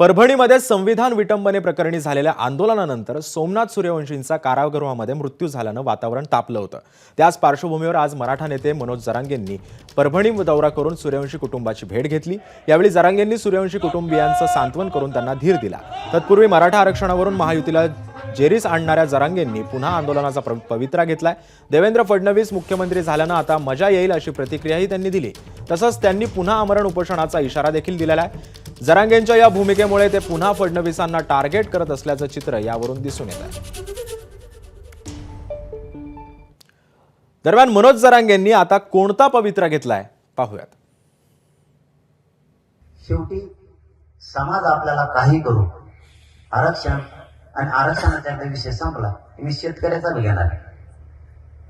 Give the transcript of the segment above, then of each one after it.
परभणीमध्ये संविधान विटंबने प्रकरणी झालेल्या आंदोलनानंतर सोमनाथ सूर्यवंशींचा कारागृहामध्ये मृत्यू झाल्यानं वातावरण तापलं होतं। त्याच पार्श्वभूमीवर आज मराठा नेते मनोज जरांगेंनी परभणी दौरा करून सूर्यवंशी कुटुंबाची भेट घेतली। यावेळी जरांगेंनी सूर्यवंशी कुटुंबियांचं सांत्वन करून त्यांना धीर दिला। तत्पूर्वी मराठा आरक्षणावरून महायुतीला जेरीस आणणाऱ्या जरांगेंनी पुन्हा आंदोलनाचा पवित्रा घेतलाय। देवेंद्र फडणवीस मुख्यमंत्री झाल्यानं आता मजा येईल अशी प्रतिक्रियाही त्यांनी दिली। तसंच त्यांनी पुन्हा आमरण उपोषणाचा इशारा देखील दिलेला आहे। जरांगेंच्या या भूमिकेमुळे ते पुन्हा फडणवीसांना टार्गेट करत असल्याचं चित्र यावरून दिसून येत आहे। दरम्यान मनोज जरांगेंनी आता कोणता पवित्रा घेतलाय पाहूयात। शेवटी समाज आपल्याला काही करू, आरक्षण आणि आरक्षणाचा विषय संपला, मी शेतकऱ्याचा घेणार।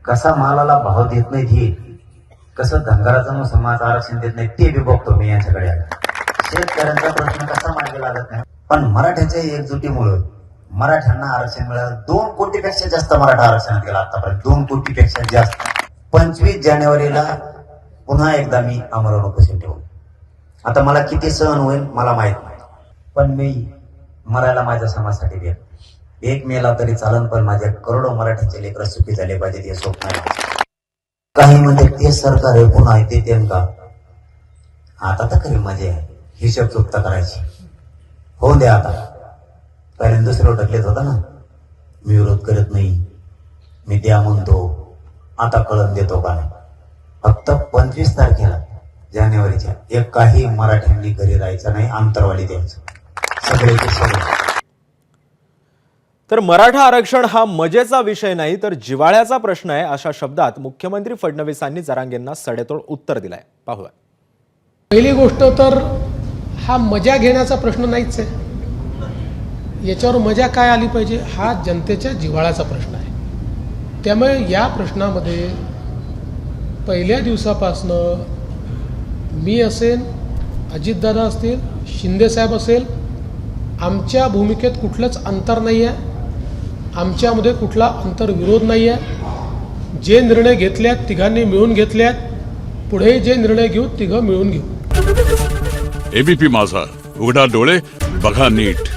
कसा मालाला भाव देत नाही ते, कसं धनगराचा समाज आरक्षण देत नाही ते बी बघतो मी यांच्याकडे। शेतकऱ्यांचा प्रश्न कसा मार्गी लागत नाही, पण मराठ्यांच्या एकजुटीमुळे मराठ्यांना आरक्षण मिळालं। 2 कोटीपेक्षा जास्त मराठा आरक्षणात गेला आतापर्यंत, 2 कोटीपेक्षा जास्त। 25 जानेवारीला पुन्हा एकदा मी आमरण उपोषण ठेवू। आता मला किती सहन होईल मला माहित नाही, पण मी मरायला माझ्या समाजासाठी द्या। 1 मेला तरी चालन, पण माझ्या करोडो मराठ्यांचे लेकरं सुखी झाले पाहिजे हे स्वप्न आहे। काही म्हणते ते सरकार आहे पुन्हा आहे ते का, आता तर खरी मजा आहे हिशोब चुकता करायची। होऊन द्या आता, पहिल्यांदा दुसरं ढकलेत होता ना, मी विरोध करत नाही, मी द्या म्हणतो, आता कळत देतो का नाही। फक्त 25 तारखेला जानेवारीच्या एक काही मराठ्यांनी घरी राहायचं नाही, आंतरवाली द्यायचं सगळे सगळे। तर मराठा आरक्षण हा मजेचा विषय नाही तर जिव्हाळ्याचा प्रश्न आहे अशा शब्दात मुख्यमंत्री फडणवीसांनी जरांगेंना सडेतोड उत्तर दिलंय। पाहूया। पहिली गोष्ट तर हा मजा घेण्याचा प्रश्न नाहीच आहे, याच्यावर मजा काय आली पाहिजे हा जनतेच्या जिव्हाळ्याचा प्रश्न आहे। त्यामुळे या प्रश्नामध्ये पहिल्या दिवसापासनं मी असेल, अजितदादा असतील, शिंदेसाहेब असेल, आमच्या भूमिकेत कुठलंच अंतर नाही आहे, आमच्यामध्ये कुठला अंतर्विरोध नाही आहे। जे निर्णय घेतल्यात तिघांनी मिळून घेतल्यात, पुढे जे निर्णय घेऊ तिघं मिळून घेऊ। एबीपी माझा, उघडा डोळे बघा नीट।